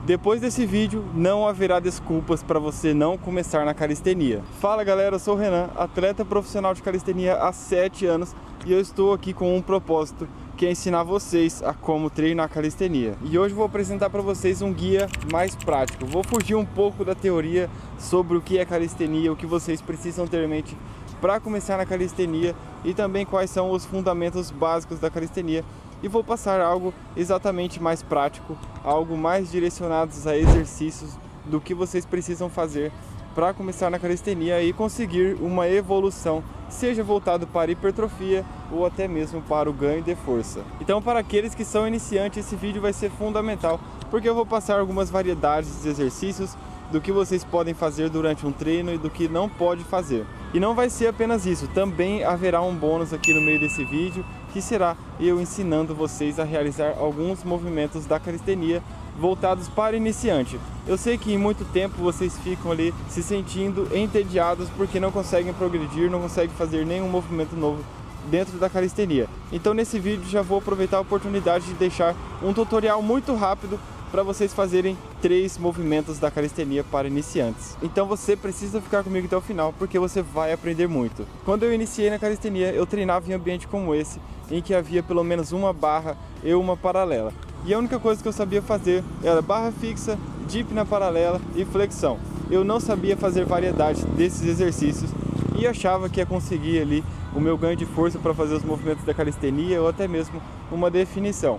Depois desse vídeo, não haverá desculpas para você não começar na calistenia. Fala galera, eu sou o Renan, atleta profissional de calistenia há 7 anos e eu estou aqui com um propósito, que é ensinar vocês a como treinar calistenia. E hoje eu vou apresentar para vocês um guia mais prático. Vou fugir um pouco da teoria sobre o que é calistenia, o que vocês precisam ter em mente para começar na calistenia e também quais são os fundamentos básicos da calistenia. E vou passar algo exatamente mais prático, algo mais direcionado a exercícios do que vocês precisam fazer para começar na calistenia e conseguir uma evolução, seja voltado para hipertrofia ou até mesmo para o ganho de força. Então, para aqueles que são iniciantes, esse vídeo vai ser fundamental, porque eu vou passar algumas variedades de exercícios do que vocês podem fazer durante um treino e do que não pode fazer. E não vai ser apenas isso, também haverá um bônus aqui no meio desse vídeo, que será eu ensinando vocês a realizar alguns movimentos da calistenia voltados para iniciante. Eu sei que em muito tempo vocês ficam ali se sentindo entediados porque não conseguem progredir, não conseguem fazer nenhum movimento novo dentro da calistenia. Então nesse vídeo já vou aproveitar a oportunidade de deixar um tutorial muito rápido para vocês fazerem 3 movimentos da calistenia para iniciantes. Então você precisa ficar comigo até o final, porque você vai aprender muito. Quando eu iniciei na calistenia, eu treinava em um ambiente como esse, em que havia pelo menos uma barra e uma paralela. E a única coisa que eu sabia fazer era barra fixa, dip na paralela e flexão. Eu não sabia fazer variedade desses exercícios e achava que ia conseguir ali o meu ganho de força para fazer os movimentos da calistenia ou até mesmo uma definição.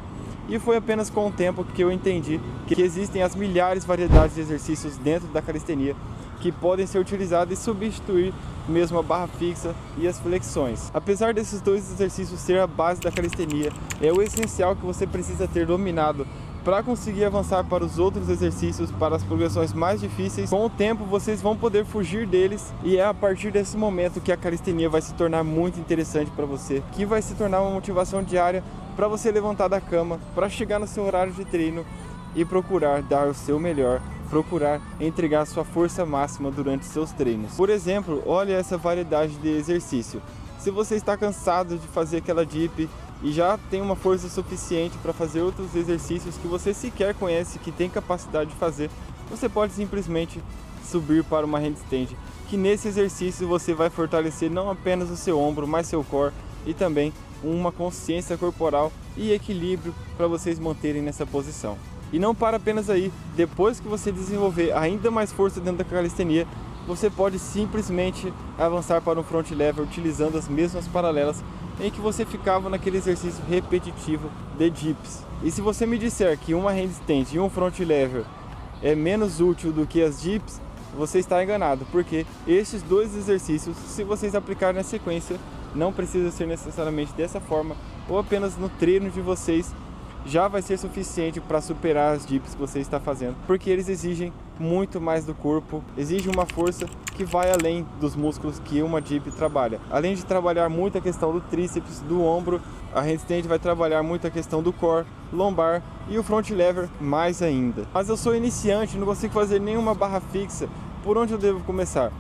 E foi apenas com o tempo que eu entendi que existem as milhares de variedades de exercícios dentro da calistenia que podem ser utilizados e substituir mesmo a barra fixa e as flexões. Apesar desses dois exercícios ser a base da calistenia, é o essencial que você precisa ter dominado para conseguir avançar para os outros exercícios, para as progressões mais difíceis. Com o tempo vocês vão poder fugir deles e é a partir desse momento que a calistenia vai se tornar muito interessante para você, que vai se tornar uma motivação diária para você levantar da cama, para chegar no seu horário de treino e procurar dar o seu melhor, procurar entregar sua força máxima durante seus treinos. Por exemplo, olha essa variedade de exercício. Se você está cansado de fazer aquela dip e já tem uma força suficiente para fazer outros exercícios que você sequer conhece, que tem capacidade de fazer, você pode simplesmente subir para uma handstand, que nesse exercício você vai fortalecer não apenas o seu ombro, mas seu core e também uma consciência corporal e equilíbrio para vocês manterem nessa posição. E não para apenas aí, depois que você desenvolver ainda mais força dentro da calistenia, você pode simplesmente avançar para um front lever utilizando as mesmas paralelas em que você ficava naquele exercício repetitivo de dips. E se você me disser que uma handstand e um front lever é menos útil do que as dips, você está enganado, porque esses dois exercícios, se vocês aplicarem na sequência, não precisa ser necessariamente dessa forma, ou apenas no treino de vocês, já vai ser suficiente para superar as dips que você está fazendo, porque eles exigem muito mais do corpo, exigem uma força que vai além dos músculos que uma dip trabalha. Além de trabalhar muito a questão do tríceps, do ombro, a handstand vai trabalhar muito a questão do core, lombar e o front lever mais ainda. Mas eu sou iniciante, não consigo fazer nenhuma barra fixa, por onde eu devo começar?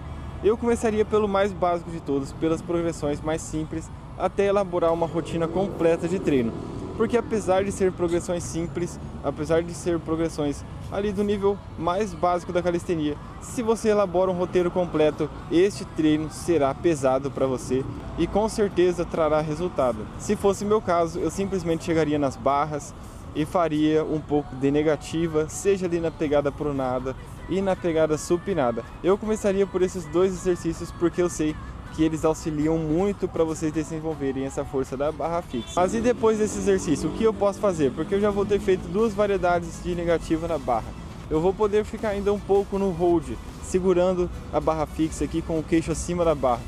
Eu começaria pelo mais básico de todos, pelas progressões mais simples, até elaborar uma rotina completa de treino. Porque apesar de ser progressões simples, apesar de ser progressões ali do nível mais básico da calistenia, se você elabora um roteiro completo, este treino será pesado para você e com certeza trará resultado. Se fosse meu caso, eu simplesmente chegaria nas barras e faria um pouco de negativa, seja ali na pegada pronada e na pegada supinada. Eu começaria por esses dois exercícios porque eu sei que eles auxiliam muito para vocês desenvolverem essa força da barra fixa. Mas e depois desse exercício, o que eu posso fazer? Porque eu já vou ter feito 2 variedades de negativa na barra. Eu vou poder ficar ainda um pouco no hold, segurando a barra fixa aqui com o queixo acima da barra.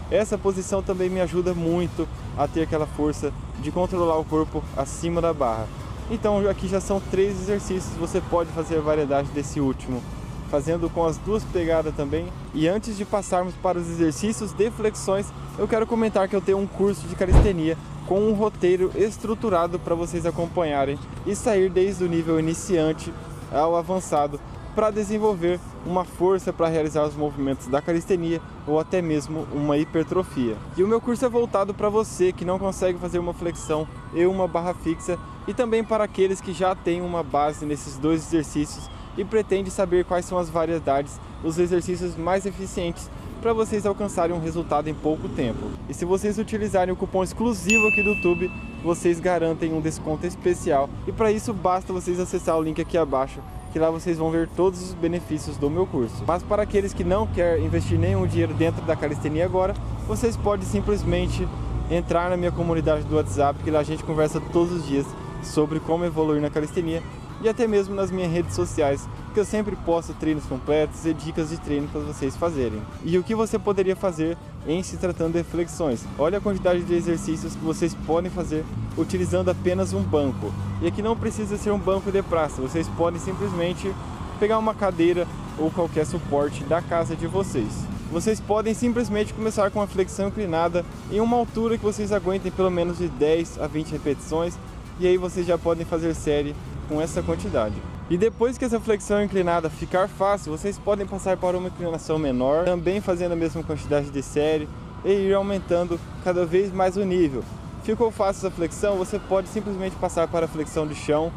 Essa posição também me ajuda muito a ter aquela força de controlar o corpo acima da barra. Então aqui já são 3 exercícios, você pode fazer a variedade desse último, fazendo com as 2 pegadas também. E antes de passarmos para os exercícios de flexões, eu quero comentar que eu tenho um curso de calistenia com um roteiro estruturado para vocês acompanharem e sair desde o nível iniciante ao avançado para desenvolver uma força para realizar os movimentos da calistenia ou até mesmo uma hipertrofia. E o meu curso é voltado para você que não consegue fazer uma flexão e uma barra fixa, e também para aqueles que já têm uma base nesses 2 exercícios e pretende saber quais são as variedades, os exercícios mais eficientes para vocês alcançarem um resultado em pouco tempo. E se vocês utilizarem o cupom exclusivo aqui do YouTube, vocês garantem um desconto especial. E para isso basta vocês acessar o link aqui abaixo, que lá vocês vão ver todos os benefícios do meu curso. Mas para aqueles que não querem investir nenhum dinheiro dentro da calistenia agora, vocês podem simplesmente entrar na minha comunidade do WhatsApp, que lá a gente conversa todos os dias sobre como evoluir na calistenia, e até mesmo nas minhas redes sociais, que eu sempre posto treinos completos e dicas de treino para vocês fazerem. E o que você poderia fazer em se tratando de flexões? Olha a quantidade de exercícios que vocês podem fazer utilizando apenas um banco. E aqui não precisa ser um banco de praça, vocês podem simplesmente pegar uma cadeira ou qualquer suporte da casa de vocês. Vocês podem simplesmente começar com uma flexão inclinada em uma altura que vocês aguentem pelo menos de 10 a 20 repetições, e aí vocês já podem fazer série com essa quantidade. E depois que essa flexão inclinada ficar fácil, vocês podem passar para uma inclinação menor, também fazendo a mesma quantidade de série e ir aumentando cada vez mais o nível. Ficou fácil essa flexão, você pode simplesmente passar para a flexão de chão,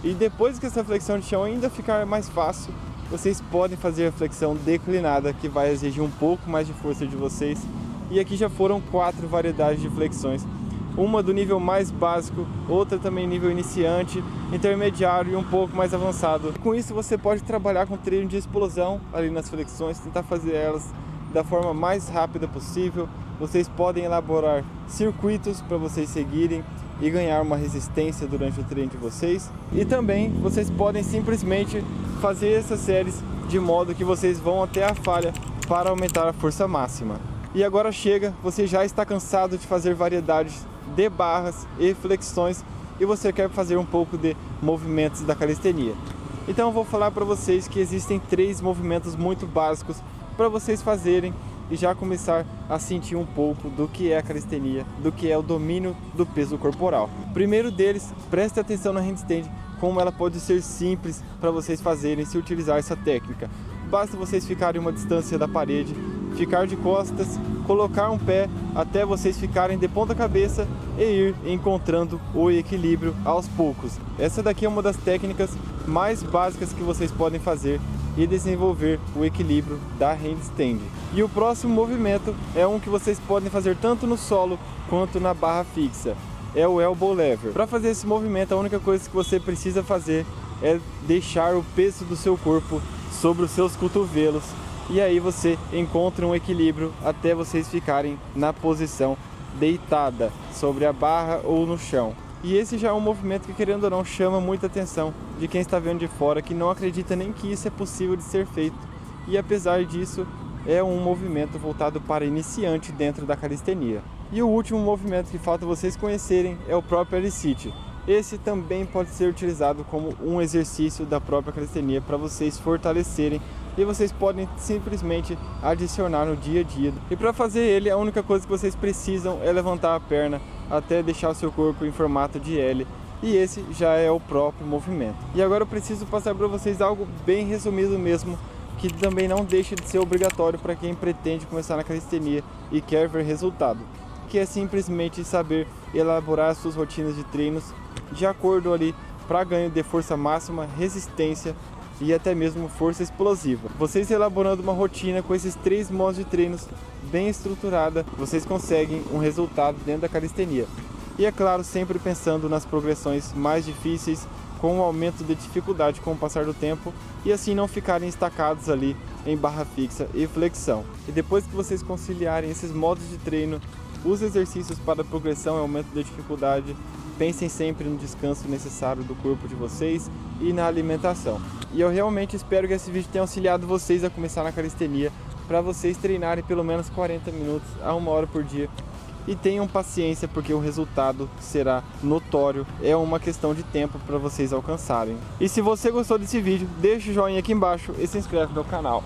e depois que essa flexão de chão ainda ficar mais fácil, vocês podem fazer a flexão declinada, que vai exigir um pouco mais de força de vocês. E aqui já foram 4 variedades de flexões. Uma do nível mais básico, outra também nível iniciante, intermediário e um pouco mais avançado. Com isso você pode trabalhar com treino de explosão ali nas flexões, tentar fazer elas da forma mais rápida possível. Vocês podem elaborar circuitos para vocês seguirem e ganhar uma resistência durante o treino de vocês. E também vocês podem simplesmente fazer essas séries de modo que vocês vão até a falha para aumentar a força máxima. E agora chega, você já está cansado de fazer variedades de barras e flexões e você quer fazer um pouco de movimentos da calistenia. Então eu vou falar para vocês que existem 3 movimentos muito básicos para vocês fazerem e já começar a sentir um pouco do que é a calistenia, do que é o domínio do peso corporal. Primeiro deles, preste atenção na handstand, como ela pode ser simples para vocês fazerem se utilizar essa técnica. Basta vocês ficarem uma distância da parede, ficar de costas, colocar um pé até vocês ficarem de ponta cabeça e ir encontrando o equilíbrio aos poucos. Essa daqui é uma das técnicas mais básicas que vocês podem fazer e desenvolver o equilíbrio da handstand. E o próximo movimento é um que vocês podem fazer tanto no solo quanto na barra fixa. É o elbow lever. Para fazer esse movimento, a única coisa que você precisa fazer é deixar o peso do seu corpo sobre os seus cotovelos, e aí você encontra um equilíbrio até vocês ficarem na posição deitada sobre a barra ou no chão. E esse já é um movimento que, querendo ou não, chama muita atenção de quem está vendo de fora, que não acredita nem que isso é possível de ser feito. E apesar disso, é um movimento voltado para iniciante dentro da calistenia. E o último movimento que falta vocês conhecerem é o próprio L-sit. Esse também pode ser utilizado como um exercício da própria calistenia para vocês fortalecerem, e vocês podem simplesmente adicionar no dia a dia. E para fazer ele, a única coisa que vocês precisam é levantar a perna até deixar o seu corpo em formato de L, e esse já é o próprio movimento. E agora eu preciso passar para vocês algo bem resumido mesmo, que também não deixa de ser obrigatório para quem pretende começar na calistenia e quer ver resultado, que é simplesmente saber elaborar suas rotinas de treinos de acordo ali para ganho de força máxima, resistência e até mesmo força explosiva. Vocês elaborando uma rotina com esses 3 modos de treinos bem estruturada, vocês conseguem um resultado dentro da calistenia. E é claro, sempre pensando nas progressões mais difíceis, com um aumento de dificuldade com o passar do tempo, e assim não ficarem estacados ali em barra fixa e flexão. E depois que vocês conciliarem esses modos de treino, os exercícios para progressão e aumento de dificuldade, pensem sempre no descanso necessário do corpo de vocês e na alimentação. E eu realmente espero que esse vídeo tenha auxiliado vocês a começar na calistenia, para vocês treinarem pelo menos 40 minutos a 1 hora por dia. E tenham paciência, porque o resultado será notório, é uma questão de tempo para vocês alcançarem. E se você gostou desse vídeo, deixa o joinha aqui embaixo e se inscreve no canal.